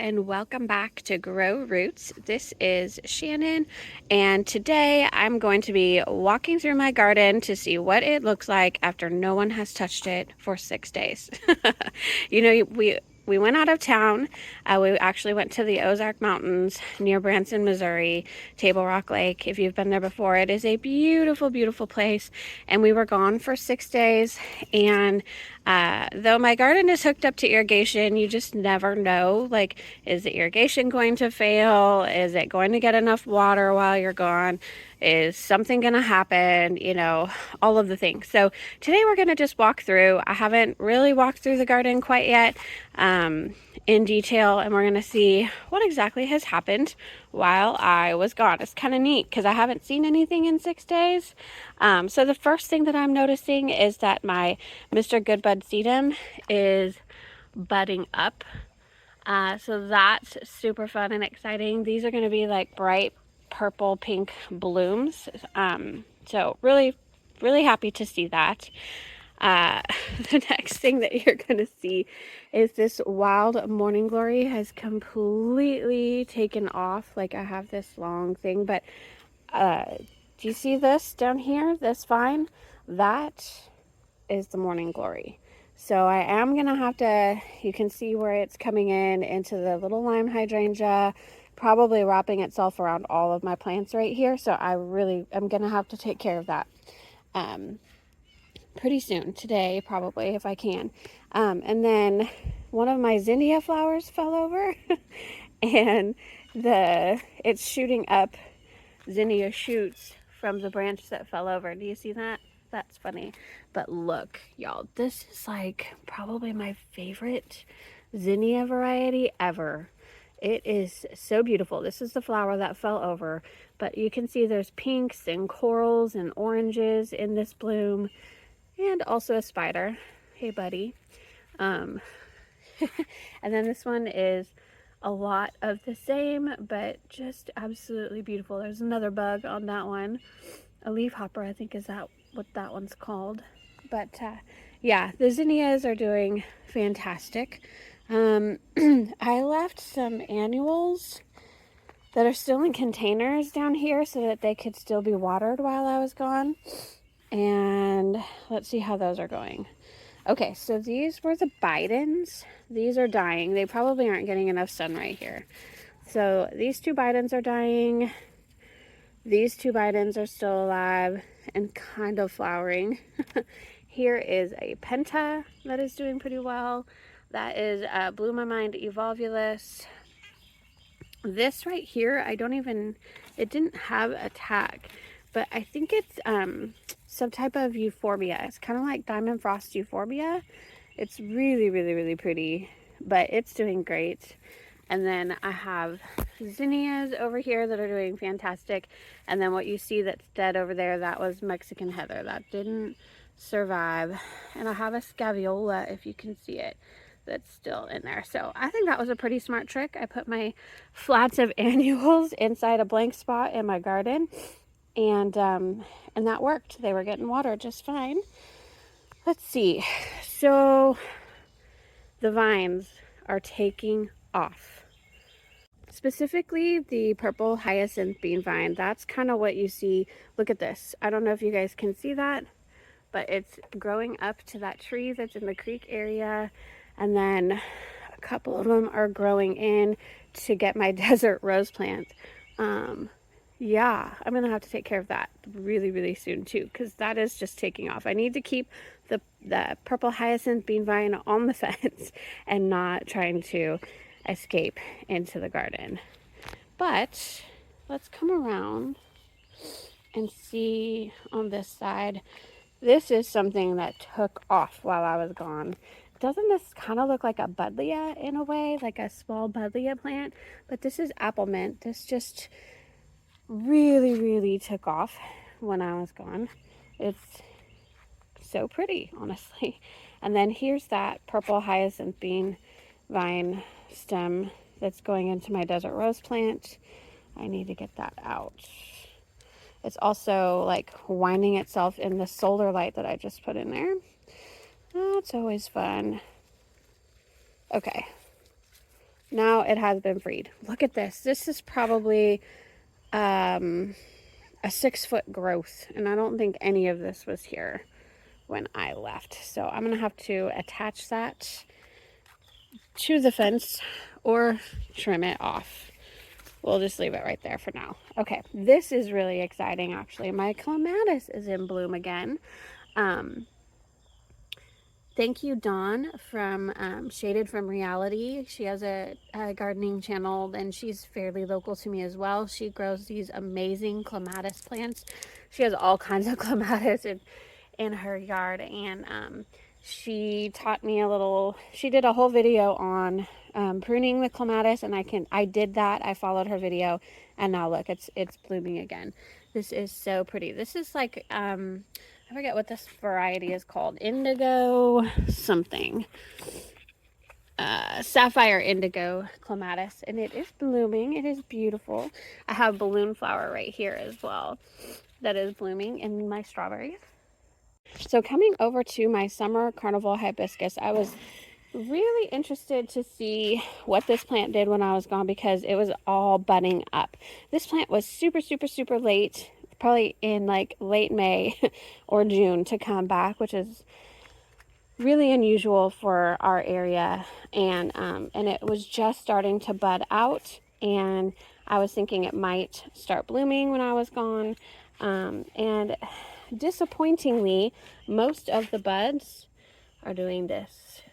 and welcome back to Grow Roots. This is Shannon, and today I'm going to be walking through my garden to see what it looks like after no one has touched it for 6 days. You know, we went out of town. We actually went to the Ozark Mountains near Branson, Missouri, Table Rock Lake. If you've been there before, it is a beautiful, beautiful place. And we were gone for 6 days. And though my garden is hooked up to irrigation, you just never know. Like, is the irrigation going to fail? Is it going to get enough water while you're gone? Is something going to happen? You know, all of the things. So today we're going to just walk through. I haven't really walked through the garden quite yet in detail, and we're going to see what exactly has happened while I was gone. It's kind of neat because I haven't seen anything in 6 days. So the first thing that I'm noticing is that my Mr. Goodbud sedum is budding up. So that's super fun and exciting. These are going to be like bright purple pink blooms. So really, really happy to see that. The next thing that you're going to see is this wild morning glory has completely taken off. Like, I have this long thing, but do you see this down here, this vine? That is the morning glory. So I am going to have to, you can see where it's coming in into the little lime hydrangea, probably wrapping itself around all of my plants right here. So I really am going to have to take care of that pretty soon, today probably, if I can. And then one of my Zenia flowers fell over and it's shooting up Zenia shoots from the branch that fell over. Do you see that? That's funny. But look, y'all, this is like probably my favorite Zenia variety ever. It is so beautiful. This is the flower that fell over, but you can see there's pinks and corals and oranges in this bloom, and also a spider. Hey, buddy. And then this one is a lot of the same, but just absolutely beautiful. There's another bug on that one. A leafhopper, I think, is that what that one's called. But yeah, the zinnias are doing fantastic. I left some annuals that are still in containers down here so that they could still be watered while I was gone. And let's see how those are going. Okay, so these were the Bidens. These are dying. They probably aren't getting enough sun right here. So these two Bidens are dying. These two Bidens are still alive and kind of flowering. Here is a Penta that is doing pretty well. That is Blew My Mind Evolvulus. This right here, it didn't have a tag, but I think it's some type of euphorbia. It's kind of like Diamond Frost euphorbia. It's really, really, really pretty, but it's doing great. And then I have zinnias over here that are doing fantastic. And then what you see that's dead over there, that was Mexican heather. That didn't survive. And I have a scaviola, if you can see it, that's still in there. So I think that was a pretty smart trick. I put my flats of annuals inside a blank spot in my garden, and that worked. They were getting water just fine. Let's see. So the vines are taking off. Specifically the purple hyacinth bean vine. That's kind of what you see. Look at this. I don't know if you guys can see that, but it's growing up to that tree that's in the creek area. And then a couple of them are growing in to get my desert rose plant. Yeah, I'm going to have to take care of that really, really soon too, because that is just taking off. I need to keep the purple hyacinth bean vine on the fence and not trying to escape into the garden. But let's come around and see on this side. This is something that took off while I was gone. Doesn't this kind of look like a buddleia in a way, like a small buddleia plant? But this is apple mint. This just really, really took off when I was gone. It's so pretty, honestly. And then here's that purple hyacinth bean vine stem that's going into my desert rose plant. I need to get that out. It's also like winding itself in the solar light that I just put in there. That's always fun. Okay. Now it has been freed. Look at this. This is probably a 6-foot growth, and I don't think any of this was here when I left. So I'm gonna have to attach that to the fence or trim it off. We'll just leave it right there for now. Okay, this is really exciting actually. My clematis is in bloom again. Thank you, Dawn from Shaded from Reality. She has a gardening channel, and she's fairly local to me as well. She grows these amazing clematis plants. She has all kinds of clematis in her yard, and she taught me a little. She did a whole video on pruning the clematis, and I did that. I followed her video, and now look, it's blooming again. This is so pretty. This is like I forget what this variety is called. Indigo something. Sapphire indigo clematis. And it is blooming. It is beautiful. I have balloon flower right here as well that is blooming in my strawberries. So coming over to my summer carnival hibiscus, I was really interested to see what this plant did when I was gone because it was all budding up. This plant was super, super, super late. Probably in like late May or June to come back, which is really unusual for our area. And it was just starting to bud out, and I was thinking it might start blooming when I was gone. And disappointingly, most of the buds are doing this.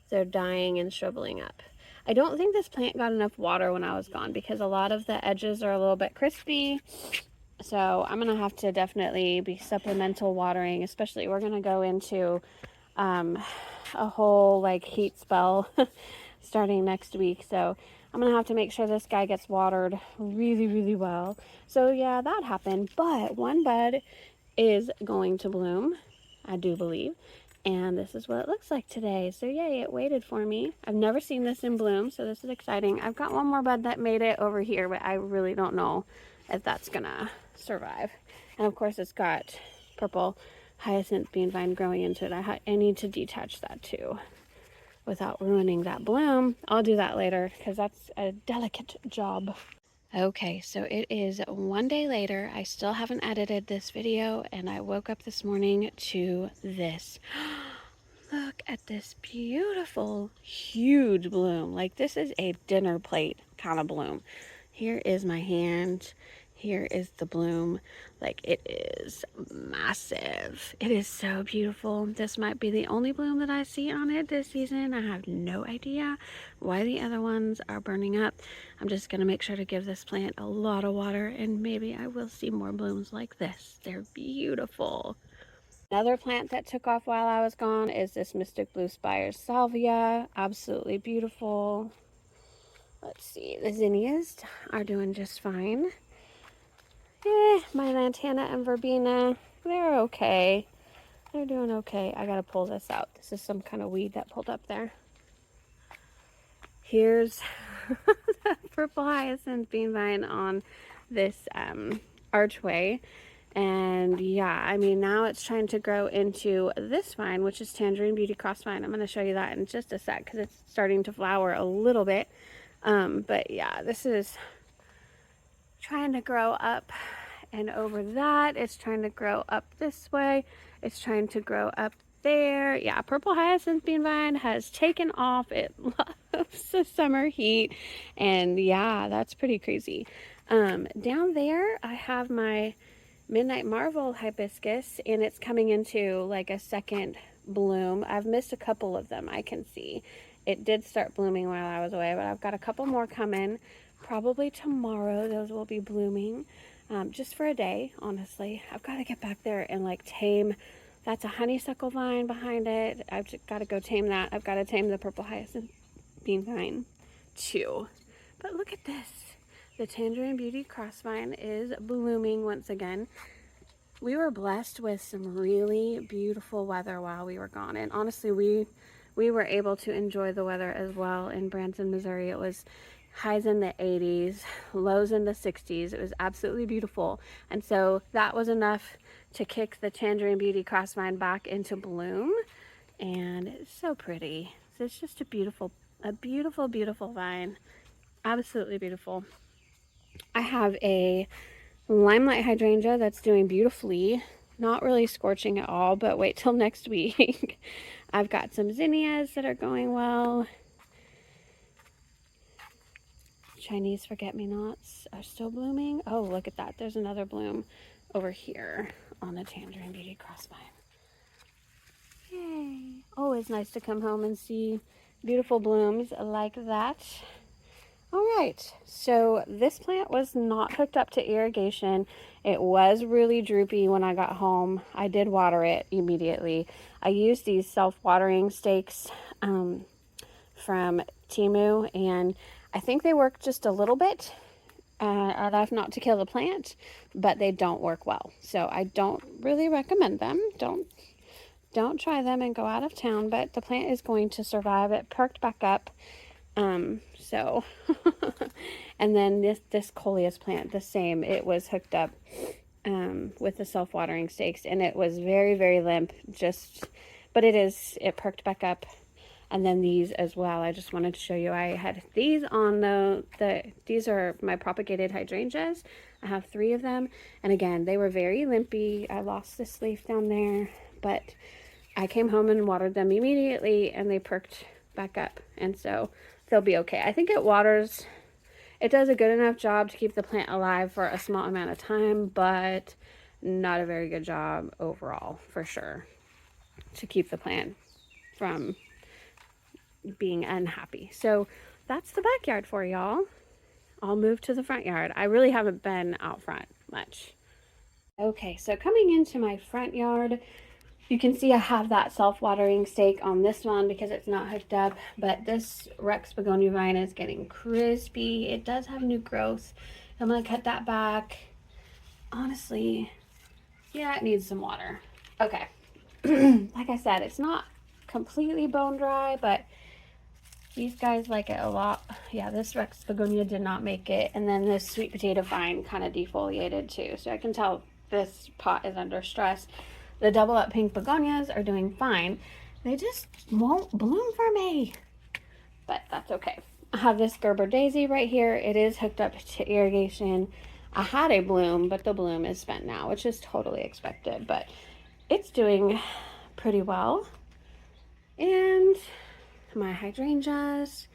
They're dying and shriveling up. I don't think this plant got enough water when I was gone because a lot of the edges are a little bit crispy. So I'm going to have to definitely be supplemental watering, especially we're going to go into a whole like heat spell starting next week. So I'm going to have to make sure this guy gets watered really, really well. So yeah, that happened. But one bud is going to bloom, I do believe. And this is what it looks like today. So yay, it waited for me. I've never seen this in bloom, so this is exciting. I've got one more bud that made it over here, but I really don't know if that's gonna survive. And of course it's got purple hyacinth bean vine growing into it. I need to detach that too without ruining that bloom. I'll do that later because that's a delicate job. Okay, so it is one day later. I still haven't edited this video, and I woke up this morning to this. Look at this beautiful, huge bloom. Like this is a dinner plate kind of bloom. Here is my hand. Here is the bloom. Like it is massive. It is so beautiful. This might be the only bloom that I see on it this season. I have no idea why the other ones are burning up. I'm just going to make sure to give this plant a lot of water, and maybe I will see more blooms like this. They're beautiful. Another plant that took off while I was gone is this Mystic Blue Spire's Salvia. Absolutely beautiful. Let's see, the zinnias are doing just fine. My lantana and verbena, they're okay. They're doing okay. I gotta pull this out. This is some kind of weed that pulled up there. Here's the purple hyacinth bean vine on this archway. And yeah, I mean, now it's trying to grow into this vine, which is Tangerine Beauty Cross Vine. I'm going to show you that in just a sec because it's starting to flower a little bit. But yeah, this is trying to grow up and over that. It's trying to grow up this way. It's trying to grow up there. Yeah, purple hyacinth bean vine has taken off. It loves the summer heat. And yeah, that's pretty crazy. Down there, I have my Midnight Marvel hibiscus, and it's coming into like a second bloom. I've missed a couple of them, I can see. It did start blooming while I was away, but I've got a couple more coming. Probably tomorrow those will be blooming, just for a day, honestly. I've got to get back there and like tame. That's a honeysuckle vine behind it. I've got to go tame that. I've got to tame the purple hyacinth bean vine too. But look at this. The Tangerine Beauty Cross Vine is blooming once again. We were blessed with some really beautiful weather while we were gone. And honestly, we were able to enjoy the weather as well in Branson, Missouri. It was highs in the 80s, lows in the 60s. It was absolutely beautiful. And so that was enough to kick the Tangerine Beauty Cross Vine back into bloom. And it's so pretty. So it's just a beautiful A beautiful, beautiful vine. Absolutely beautiful. I have a Limelight Hydrangea that's doing beautifully. Not really scorching at all, but wait till next week. I've got some zinnias that are going well. Chinese forget-me-nots are still blooming. Oh, look at that. There's another bloom over here on the Tangerine Beauty Crossvine. Yay. Always nice to come home and see beautiful blooms like that. All right, so this plant was not hooked up to irrigation. It was really droopy when I got home. I did water it immediately. I used these self-watering stakes from Temu, and I think they work just a little bit, enough not to kill the plant, but they don't work well. So I don't really recommend them. Don't try them and go out of town, but the plant is going to survive. It perked back up. So, and then this coleus plant, the same, it was hooked up, with the self-watering stakes, and it was very, very limp, but it perked back up. And then these as well, I just wanted to show you, I had these on these are my propagated hydrangeas. I have 3 of them, and again, they were very limpy. I lost this leaf down there, but I came home and watered them immediately, and they perked back up, and so they'll be okay. I think it does a good enough job to keep the plant alive for a small amount of time, but not a very good job overall, for sure, to keep the plant from being unhappy. So that's the backyard for y'all. I'll move to the front yard. I really haven't been out front much. Okay, so coming into my front yard, you can see I have that self-watering stake on this one because it's not hooked up, but this Rex begonia vine is getting crispy. It does have new growth. I'm gonna cut that back. Honestly, yeah, it needs some water. Okay, like I said, it's not completely bone dry, but these guys like it a lot. Yeah, this Rex begonia did not make it, and then this sweet potato vine kind of defoliated too, so I can tell this pot is under stress. The double up pink begonias are doing fine. They just won't bloom for me, but that's okay. I have this Gerber daisy right here. It is hooked up to irrigation. I had a bloom, but the bloom is spent now, which is totally expected, but it's doing pretty well. And my hydrangeas,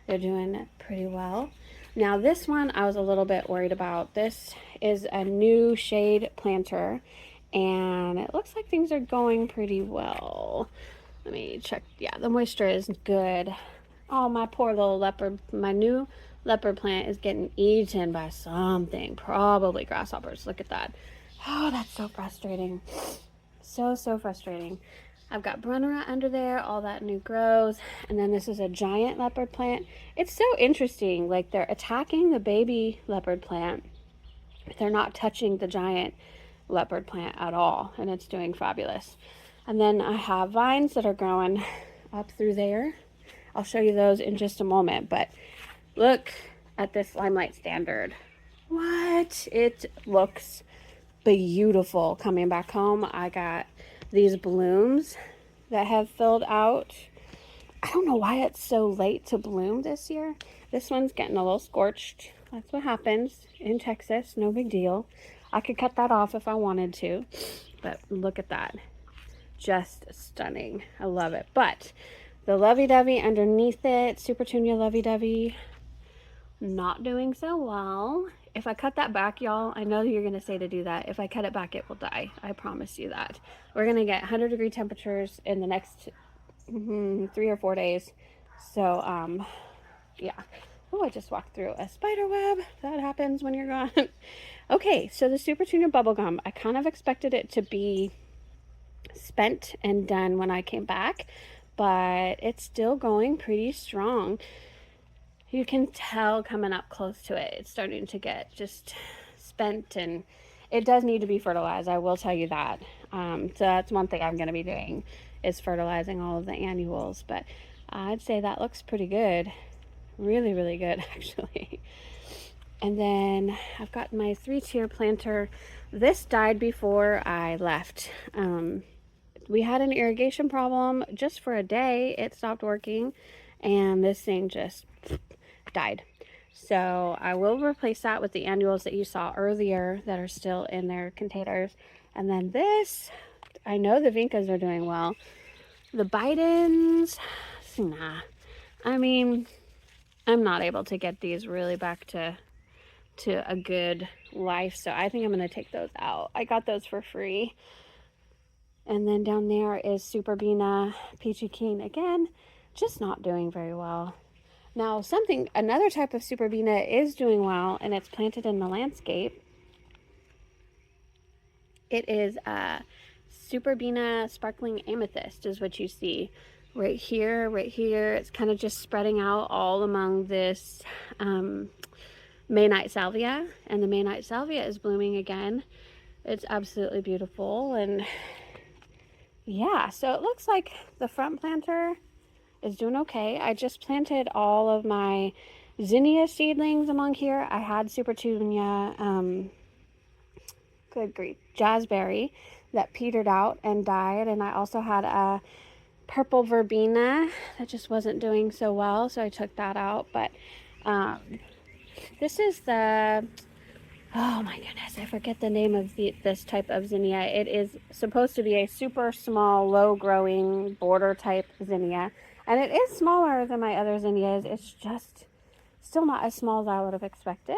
they're doing pretty well. Now this one I was a little bit worried about. This is a new shade planter, and it looks like things are going pretty well. Let me check. Yeah, the moisture is good. Oh, my poor little leopard, my new leopard plant is getting eaten by something, probably grasshoppers. Look at that. Oh, that's so frustrating. So frustrating. I've got Brennera under there, all that new growth, and then this is a giant leopard plant. It's so interesting, like they're attacking the baby leopard plant, but they're not touching the giant leopard plant at all, and it's doing fabulous. And then I have vines that are growing up through there. I'll show you those in just a moment, but look at this Limelight Standard. What? It looks beautiful coming back home. I got these blooms that have filled out. I don't know why it's so late to bloom this year. This one's getting a little scorched. That's what happens in Texas, no big deal. I could cut that off if I wanted to, but look at that. Just stunning. I love it. But the lovey-dovey underneath it, Supertunior lovey-dovey, not doing so well. If I cut that back, y'all, I know you're going to say to do that. If I cut it back, it will die. I promise you that. We're going to get 100-degree temperatures in the next 3 or 4 days. So, yeah. Oh, I just walked through a spider web. That happens when you're gone. Okay, so the Supertunior Bubble Gum, I kind of expected it to be spent and done when I came back, but it's still going pretty strong. You can tell coming up close to it, it's starting to get just spent, and it does need to be fertilized. I will tell you that. So that's one thing I'm going to be doing, is fertilizing all of the annuals, but I'd say that looks pretty good. Really, really good, actually. And then I've got my 3-tier planter. This died before I left. We had an irrigation problem just for a day. It stopped working, and this thing just died. So I will replace that with the annuals that you saw earlier that are still in their containers. And then this, I know the Vincas are doing well. The Bidens, nah. I mean, I'm not able to get these really back to a good life, so I think I'm going to take those out. I got those for free. And then down there is Super Beina Peachy Keen. Again, just not doing very well. Now, another type of Super Beina is doing well, and it's planted in the landscape. It is Super Beina Sparkling Amethyst is what you see right here, right here. It's kind of just spreading out all among this Maynight Salvia, and the Maynight Salvia is blooming again. It's absolutely beautiful, and yeah, so it looks like the front planter is doing okay. I just planted all of my Zenia seedlings among here. I had Supertunior, good grief, Jazzberry that petered out and died, and I also had a purple verbena that just wasn't doing so well, so I took that out. But this is the, oh my goodness, I forget the name of this type of zinnia. It is supposed to be a super small, low growing border type zinnia, and it is smaller than my other zinnias. It's just still not as small as I would have expected,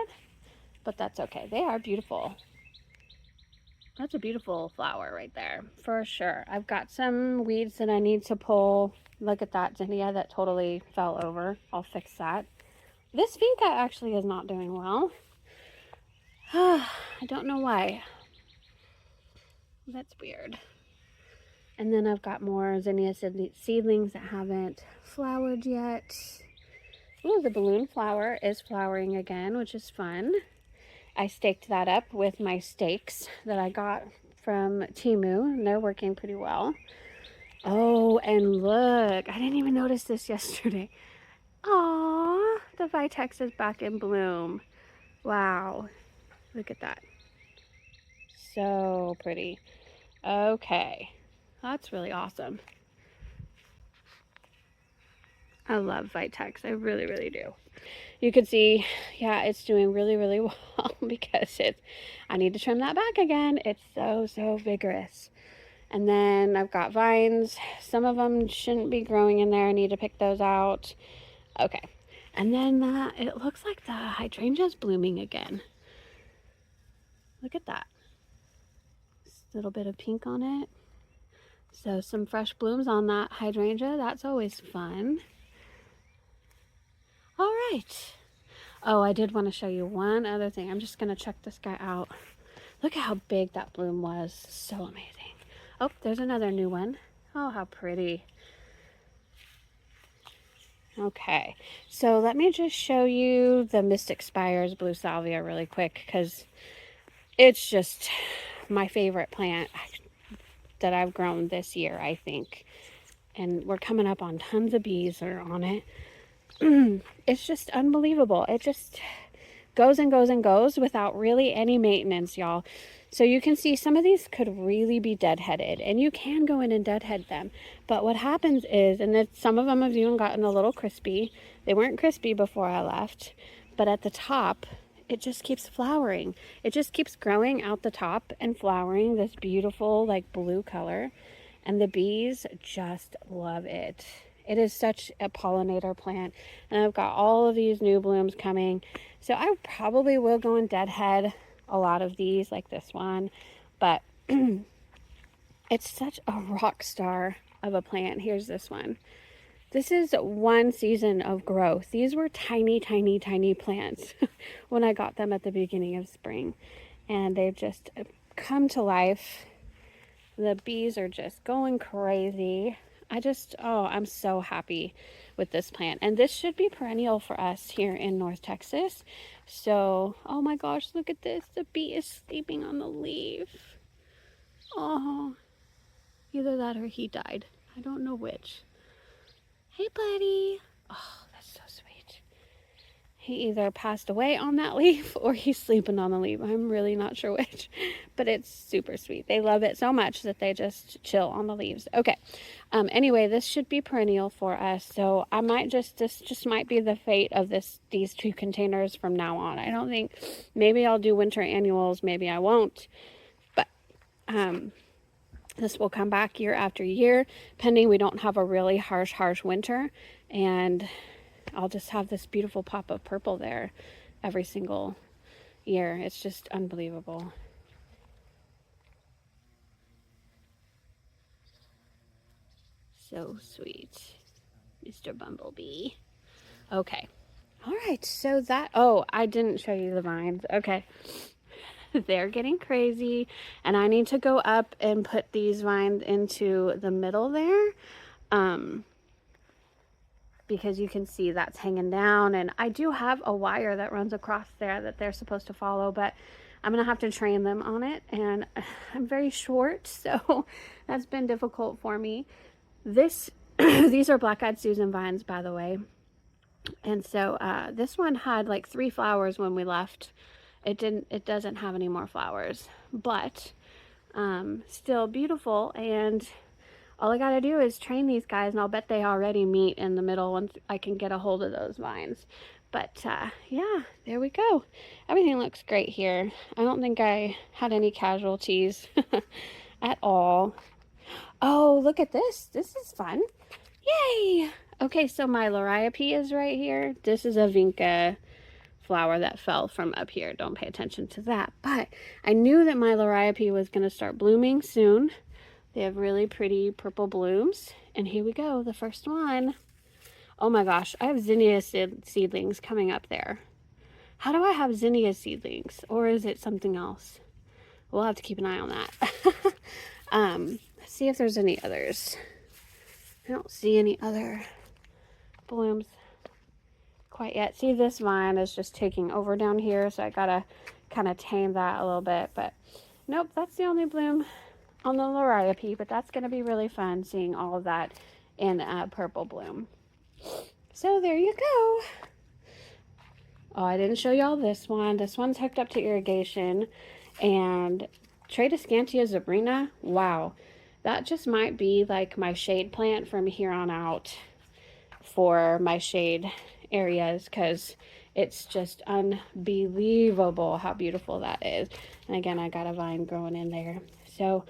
but that's okay. They are beautiful. That's a beautiful flower right there, for sure. I've got some weeds that I need to pull. Look at that zinnia that totally fell over. I'll fix that. This vinca actually is not doing well. I don't know why. That's weird. And then I've got more zinnia seedlings that haven't flowered yet. Ooh, the balloon flower is flowering again, which is fun. I staked that up with my stakes that I got from Temu, and they're working pretty well. Oh, and look, I didn't even notice this yesterday. Aww, the Vitex is back in bloom. Wow, look at that. So pretty. Okay, that's really awesome. I love Vitex. I really, really do. You can see, yeah, it's doing really, really well because I need to trim that back again. It's so vigorous. And then I've got vines. Some of them shouldn't be growing in there. I need to pick those out. Okay. And then it looks like the hydrangea's blooming again. Look at that. Just a little bit of pink on it. So some fresh blooms on that hydrangea. That's always fun. All right. Oh, I did want to show you one other thing. I'm just going to check this guy out. Look at how big that bloom was. So amazing. Oh, there's another new one. Oh, how pretty. Okay, so let me just show you the Mystic Spires Blue Salvia really quick, because it's just my favorite plant that I've grown this year, I think. And we're coming up on tons of bees that are on it. It's just unbelievable. It just goes and goes and goes without really any maintenance, y'all. So you can see some of these could really be deadheaded, and you can go in and deadhead them. But what happens is, and some of them have even gotten a little crispy. They weren't crispy before I left, but at the top, it just keeps flowering. It just keeps growing out the top and flowering this beautiful like blue color, and the bees just love it. It is such a pollinator plant, and I've got all of these new blooms coming. So I probably will go and deadhead a lot of these, like this one, but it's such a rock star of a plant. Here's this one. This is one season of growth. These were tiny plants when I got them at the beginning of spring, and they've just come to life. The bees are just going crazy. I'm so happy with this plant. And this should be perennial for us here in North Texas. So, oh my gosh, look at this. The bee is sleeping on the leaf. Oh, either that or he died. I don't know which. Hey, buddy. Oh, that's so sweet. He either passed away on that leaf or he's sleeping on the leaf. I'm really not sure which, but it's super sweet. They love it so much that they just chill on the leaves. Okay. Anyway, this should be perennial for us. So I might this just might be the fate of these 2 containers from now on. I don't think, maybe I'll do winter annuals, maybe I won't, but this will come back year after year, pending we don't have a really harsh winter, and I'll just have this beautiful pop of purple there every single year. It's just unbelievable. So sweet, Mr. Bumblebee. Okay. All right, so oh, I didn't show you the vines. Okay. They're getting crazy, and I need to go up and put these vines into the middle there. Because you can see that's hanging down, and I do have a wire that runs across there that they're supposed to follow, but I'm gonna have to train them on it, and I'm very short, so that's been difficult for me. These are black-eyed Susan vines, by the way, and so this one had like 3 flowers when we left. It doesn't have any more flowers, but still beautiful. And all I gotta do is train these guys, and I'll bet they already meet in the middle once I can get a hold of those vines. But yeah, there we go. Everything looks great here. I don't think I had any casualties at all. Oh, look at this. This is fun. Yay! Okay, so my Laia PE is right here. This is a vinca flower that fell from up here. Don't pay attention to that. But I knew that my Laia PE was going to start blooming soon. They have really pretty purple blooms. And here we go, the first one. Oh my gosh, I have Zenia seedlings coming up there. How do I have Zenia seedlings? Or is it something else? We'll have to keep an eye on that. Let's see if there's any others. I don't see any other blooms quite yet. See, this vine is just taking over down here, so I gotta kind of tame that a little bit. But nope, that's the only bloom on the Laia PE, but that's going to be really fun seeing all of that in purple bloom. So there you go. Oh, I didn't show y'all this one. This one's hooked up to irrigation, and Tradescantia zebrina, wow, that just might be like my shade plant from here on out for my shade areas, because it's just unbelievable how beautiful that is. And again, I got a vine growing in there. So,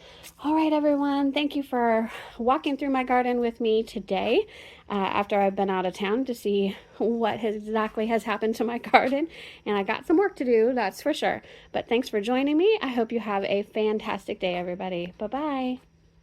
all right, everyone, thank you for walking through my garden with me today after I've been out of town to see what exactly has happened to my garden. And I got some work to do, that's for sure. But thanks for joining me. I hope you have a fantastic day, everybody. Bye-bye.